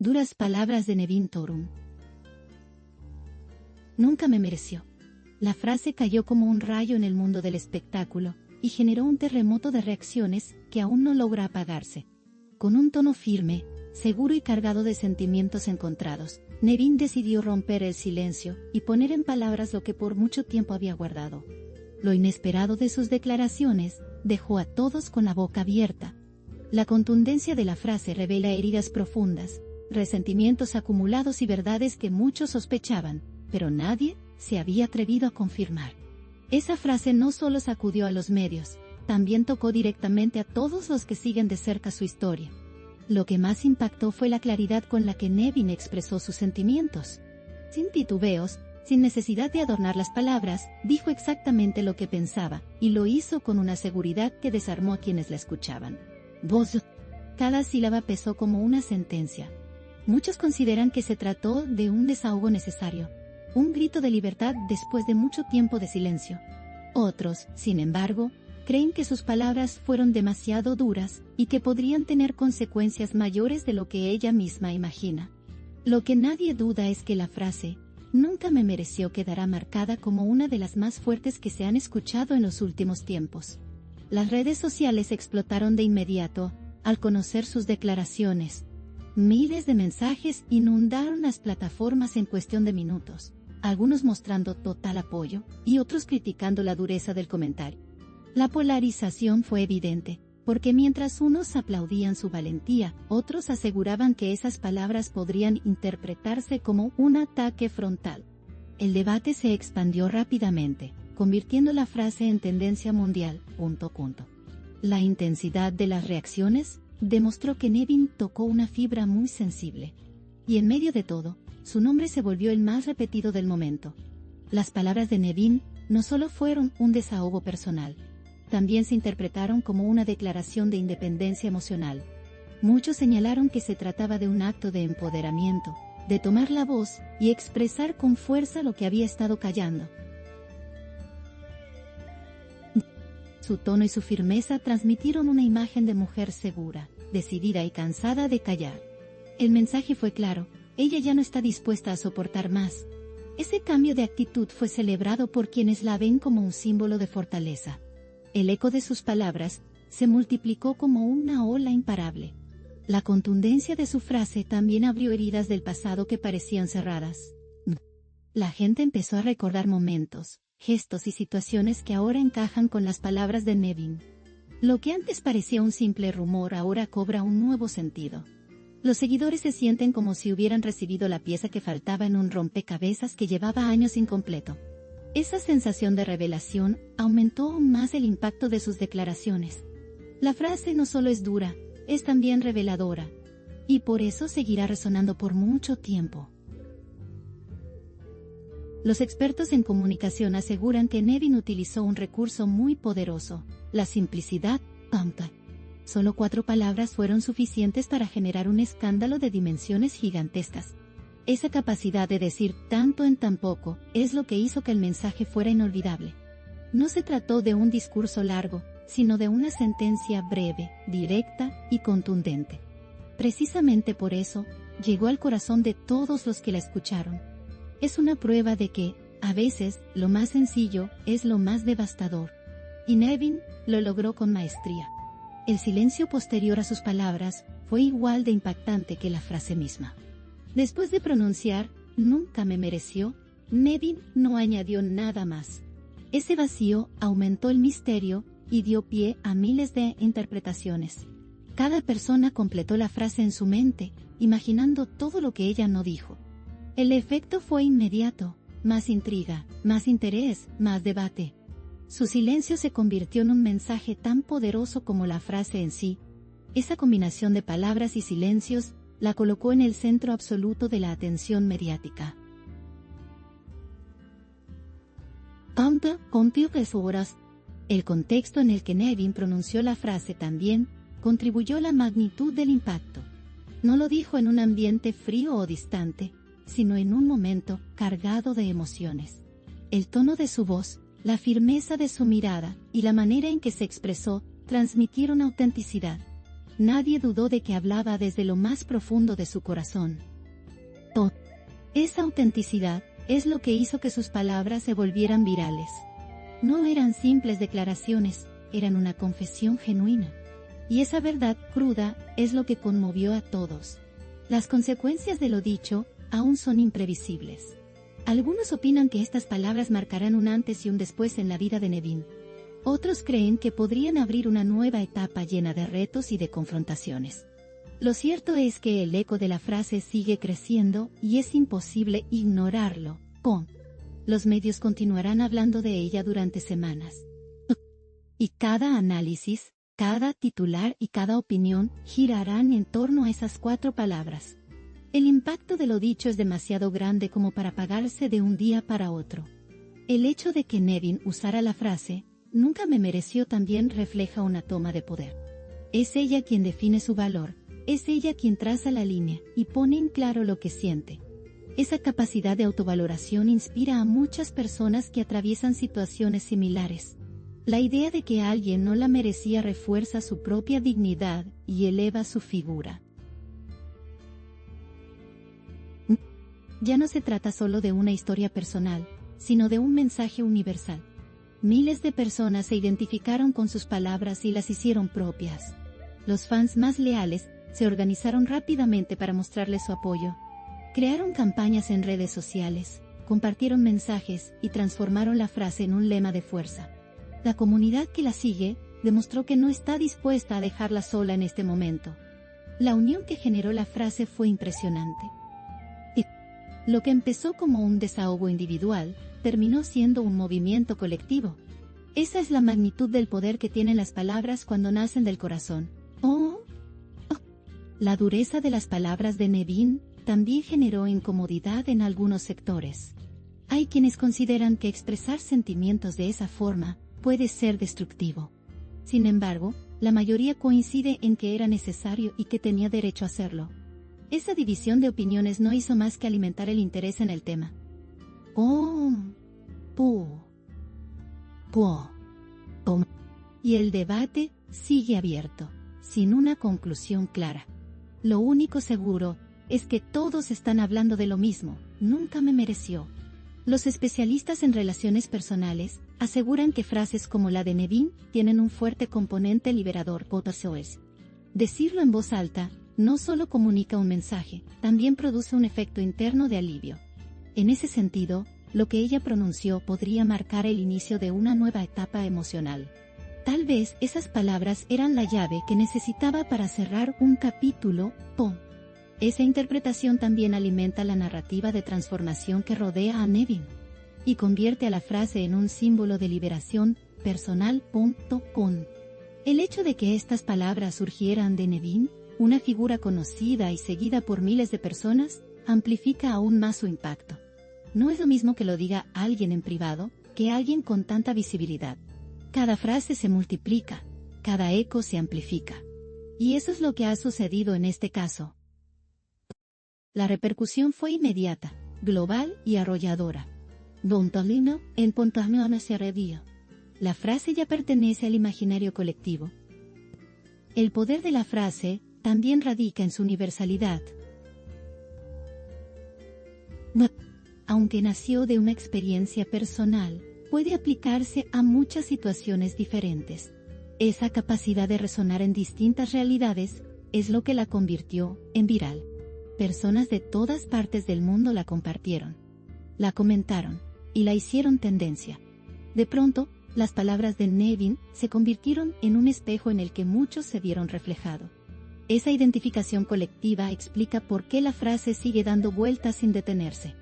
Duras palabras de Nevin Thorun. Nunca me mereció. La frase cayó como un rayo en el mundo del espectáculo, y generó un terremoto de reacciones que aún no logra apagarse. Con un tono firme, seguro y cargado de sentimientos encontrados, Nevin decidió romper el silencio y poner en palabras lo que por mucho tiempo había guardado. Lo inesperado de sus declaraciones dejó a todos con la boca abierta. La contundencia de la frase revela heridas profundas, resentimientos acumulados y verdades que muchos sospechaban, pero nadie se había atrevido a confirmar. Esa frase no solo sacudió a los medios, también tocó directamente a todos los que siguen de cerca su historia. Lo que más impactó fue la claridad con la que Nevin expresó sus sentimientos. Sin titubeos, sin necesidad de adornar las palabras, dijo exactamente lo que pensaba, y lo hizo con una seguridad que desarmó a quienes la escuchaban. Voz. Cada sílaba pesó como una sentencia. Muchos consideran que se trató de un desahogo necesario, un grito de libertad después de mucho tiempo de silencio. Otros, sin embargo, creen que sus palabras fueron demasiado duras y que podrían tener consecuencias mayores de lo que ella misma imagina. Lo que nadie duda es que la frase "nunca me mereció" quedará marcada como una de las más fuertes que se han escuchado en los últimos tiempos. Las redes sociales explotaron de inmediato al conocer sus declaraciones. Miles de mensajes inundaron las plataformas en cuestión de minutos, algunos mostrando total apoyo y otros criticando la dureza del comentario. La polarización fue evidente, porque mientras unos aplaudían su valentía, otros aseguraban que esas palabras podrían interpretarse como un ataque frontal. El debate se expandió rápidamente, convirtiendo la frase en tendencia mundial. La intensidad de las reacciones demostró que Nevin tocó una fibra muy sensible. Y en medio de todo, su nombre se volvió el más repetido del momento. Las palabras de Nevin no solo fueron un desahogo personal, también se interpretaron como una declaración de independencia emocional. Muchos señalaron que se trataba de un acto de empoderamiento, de tomar la voz y expresar con fuerza lo que había estado callando. Su tono y su firmeza transmitieron una imagen de mujer segura, decidida y cansada de callar. El mensaje fue claro: ella ya no está dispuesta a soportar más. Ese cambio de actitud fue celebrado por quienes la ven como un símbolo de fortaleza. El eco de sus palabras se multiplicó como una ola imparable. La contundencia de su frase también abrió heridas del pasado que parecían cerradas. La gente empezó a recordar momentos, gestos y situaciones que ahora encajan con las palabras de Nevin. Lo que antes parecía un simple rumor ahora cobra un nuevo sentido. Los seguidores se sienten como si hubieran recibido la pieza que faltaba en un rompecabezas que llevaba años incompleto. Esa sensación de revelación aumentó aún más el impacto de sus declaraciones. La frase no solo es dura, es también reveladora. Y por eso seguirá resonando por mucho tiempo. Los expertos en comunicación aseguran que Nevin utilizó un recurso muy poderoso: la simplicidad. Solo 4 palabras fueron suficientes para generar un escándalo de dimensiones gigantescas. Esa capacidad de decir tanto en tan poco es lo que hizo que el mensaje fuera inolvidable. No se trató de un discurso largo, sino de una sentencia breve, directa y contundente. Precisamente por eso, llegó al corazón de todos los que la escucharon. Es una prueba de que, a veces, lo más sencillo es lo más devastador. Y Nevin lo logró con maestría. El silencio posterior a sus palabras fue igual de impactante que la frase misma. Después de pronunciar "nunca me mereció", Nevin no añadió nada más. Ese vacío aumentó el misterio y dio pie a miles de interpretaciones. Cada persona completó la frase en su mente, imaginando todo lo que ella no dijo. El efecto fue inmediato: más intriga, más interés, más debate. Su silencio se convirtió en un mensaje tan poderoso como la frase en sí. Esa combinación de palabras y silencios la colocó en el centro absoluto de la atención mediática. El contexto en el que Nevin pronunció la frase también contribuyó a la magnitud del impacto. No lo dijo en un ambiente frío o distante, sino en un momento cargado de emociones. El tono de su voz, la firmeza de su mirada y la manera en que se expresó transmitieron autenticidad. Nadie dudó de que hablaba desde lo más profundo de su corazón. Esa autenticidad es lo que hizo que sus palabras se volvieran virales. No eran simples declaraciones, eran una confesión genuina. Y esa verdad cruda es lo que conmovió a todos. Las consecuencias de lo dicho aún son imprevisibles. Algunos opinan que estas palabras marcarán un antes y un después en la vida de Nevin. Otros creen que podrían abrir una nueva etapa llena de retos y de confrontaciones. Lo cierto es que el eco de la frase sigue creciendo y es imposible ignorarlo. Los medios continuarán hablando de ella durante semanas. Y cada análisis, cada titular y cada opinión girarán en torno a esas 4 palabras. El impacto de lo dicho es demasiado grande como para apagarse de un día para otro. El hecho de que Nevin usara la frase "nunca me mereció" también refleja una toma de poder. Es ella quien define su valor, es ella quien traza la línea y pone en claro lo que siente. Esa capacidad de autovaloración inspira a muchas personas que atraviesan situaciones similares. La idea de que alguien no la merecía refuerza su propia dignidad y eleva su figura. Ya no se trata solo de una historia personal, sino de un mensaje universal. Miles de personas se identificaron con sus palabras y las hicieron propias. Los fans más leales se organizaron rápidamente para mostrarle su apoyo. Crearon campañas en redes sociales, compartieron mensajes y transformaron la frase en un lema de fuerza. La comunidad que la sigue demostró que no está dispuesta a dejarla sola en este momento. La unión que generó la frase fue impresionante. Lo que empezó como un desahogo individual, terminó siendo un movimiento colectivo. Esa es la magnitud del poder que tienen las palabras cuando nacen del corazón. La dureza de las palabras de Nevin también generó incomodidad en algunos sectores. Hay quienes consideran que expresar sentimientos de esa forma puede ser destructivo. Sin embargo, la mayoría coincide en que era necesario y que tenía derecho a hacerlo. Esa división de opiniones no hizo más que alimentar el interés en el tema. Y el debate sigue abierto, sin una conclusión clara. Lo único seguro es que todos están hablando de lo mismo: nunca me mereció. Los especialistas en relaciones personales aseguran que frases como la de Nevin tienen un fuerte componente liberador. Decirlo en voz alta no solo comunica un mensaje, también produce un efecto interno de alivio. En ese sentido, lo que ella pronunció podría marcar el inicio de una nueva etapa emocional. Tal vez esas palabras eran la llave que necesitaba para cerrar un capítulo. Esa interpretación también alimenta la narrativa de transformación que rodea a Nevin y convierte a la frase en un símbolo de liberación personal. El hecho de que estas palabras surgieran de Nevin, una figura conocida y seguida por miles de personas, amplifica aún más su impacto. No es lo mismo que lo diga alguien en privado que alguien con tanta visibilidad. Cada frase se multiplica, cada eco se amplifica. Y eso es lo que ha sucedido en este caso. La repercusión fue inmediata, global y arrolladora. La frase ya pertenece al imaginario colectivo. El poder de la frase también radica en su universalidad. Aunque nació de una experiencia personal, puede aplicarse a muchas situaciones diferentes. Esa capacidad de resonar en distintas realidades es lo que la convirtió en viral. Personas de todas partes del mundo la compartieron, la comentaron y la hicieron tendencia. De pronto, las palabras de Nevin se convirtieron en un espejo en el que muchos se vieron reflejados. Esa identificación colectiva explica por qué la frase sigue dando vueltas sin detenerse.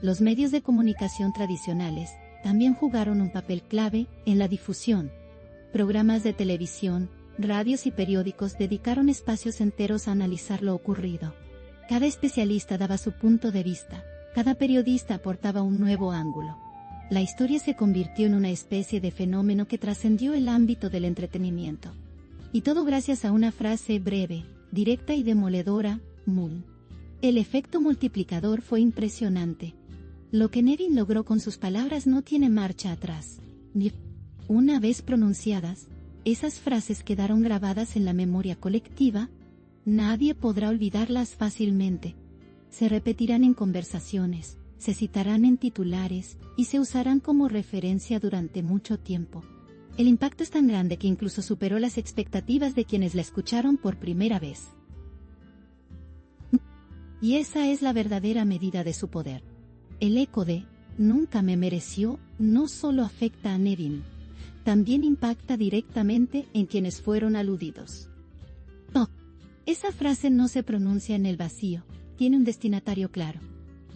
Los medios de comunicación tradicionales también jugaron un papel clave en la difusión. Programas de televisión, radios y periódicos dedicaron espacios enteros a analizar lo ocurrido. Cada especialista daba su punto de vista, cada periodista aportaba un nuevo ángulo. La historia se convirtió en una especie de fenómeno que trascendió el ámbito del entretenimiento. Y todo gracias a una frase breve, directa y demoledora: "Mul". El efecto multiplicador fue impresionante. Lo que Nevin logró con sus palabras no tiene marcha atrás. Una vez pronunciadas, Esas frases quedaron grabadas en la memoria colectiva. Nadie podrá olvidarlas fácilmente. Se repetirán en conversaciones, se citarán en titulares y se usarán como referencia durante mucho tiempo. El impacto es tan grande que incluso superó las expectativas de quienes la escucharon por primera vez. Y esa es la verdadera medida de su poder. El eco de "nunca me mereció" no solo afecta a Nevin, también impacta directamente en quienes fueron aludidos. No, esa frase no se pronuncia en el vacío, tiene un destinatario claro.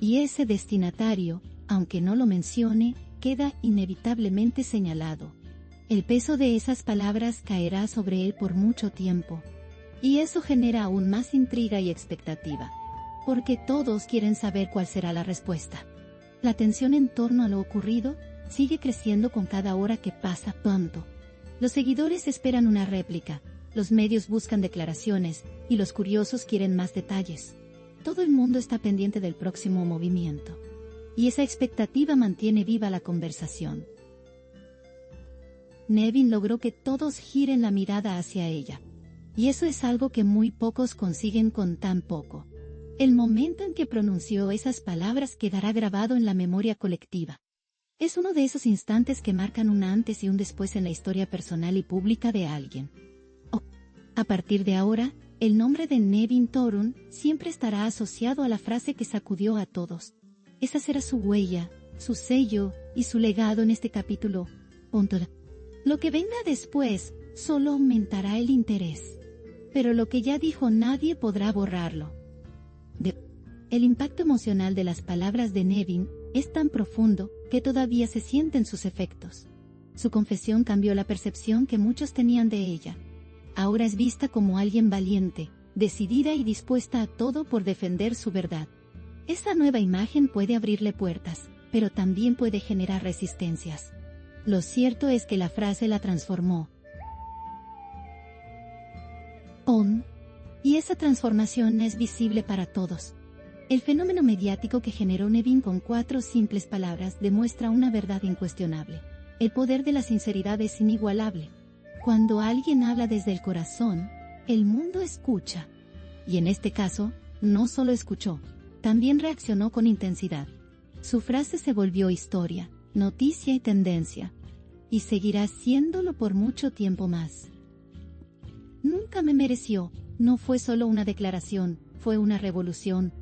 Y ese destinatario, aunque no lo mencione, queda inevitablemente señalado. El peso de esas palabras caerá sobre él por mucho tiempo. Y eso genera aún más intriga y expectativa. Porque todos quieren saber cuál será la respuesta. La tensión en torno a lo ocurrido sigue creciendo con cada hora que pasa. Pronto. Los seguidores esperan una réplica, los medios buscan declaraciones, y los curiosos quieren más detalles. Todo el mundo está pendiente del próximo movimiento. Y esa expectativa mantiene viva la conversación. Nevin logró que todos giren la mirada hacia ella. Y eso es algo que muy pocos consiguen con tan poco. El momento en que pronunció esas palabras quedará grabado en la memoria colectiva. Es uno de esos instantes que marcan un antes y un después en la historia personal y pública de alguien. A partir de ahora, el nombre de Nevin Thorun siempre estará asociado a la frase que sacudió a todos. Esa será su huella, su sello y su legado en este capítulo. Lo que venga después solo aumentará el interés. Pero lo que ya dijo nadie podrá borrarlo. El impacto emocional de las palabras de Nevin es tan profundo que todavía se sienten sus efectos. Su confesión cambió la percepción que muchos tenían de ella. Ahora es vista como alguien valiente, decidida y dispuesta a todo por defender su verdad. Esta nueva imagen puede abrirle puertas, pero también puede generar resistencias. Lo cierto es que la frase la transformó. Y esa transformación es visible para todos. El fenómeno mediático que generó Nevin con 4 simples palabras demuestra una verdad incuestionable. El poder de la sinceridad es inigualable. Cuando alguien habla desde el corazón, el mundo escucha. Y en este caso, no solo escuchó, también reaccionó con intensidad. Su frase se volvió historia, noticia y tendencia. Y seguirá siéndolo por mucho tiempo más. Nunca me mereció, no fue solo una declaración, fue una revolución.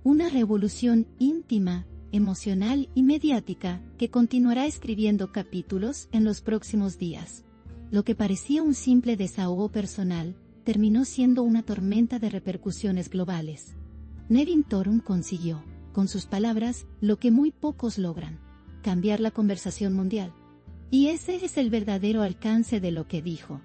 Una revolución íntima, emocional y mediática que continuará escribiendo capítulos en los próximos días. Lo que parecía un simple desahogo personal, terminó siendo una tormenta de repercusiones globales. Nevin Thorun consiguió, con sus palabras, lo que muy pocos logran: cambiar la conversación mundial. Y ese es el verdadero alcance de lo que dijo.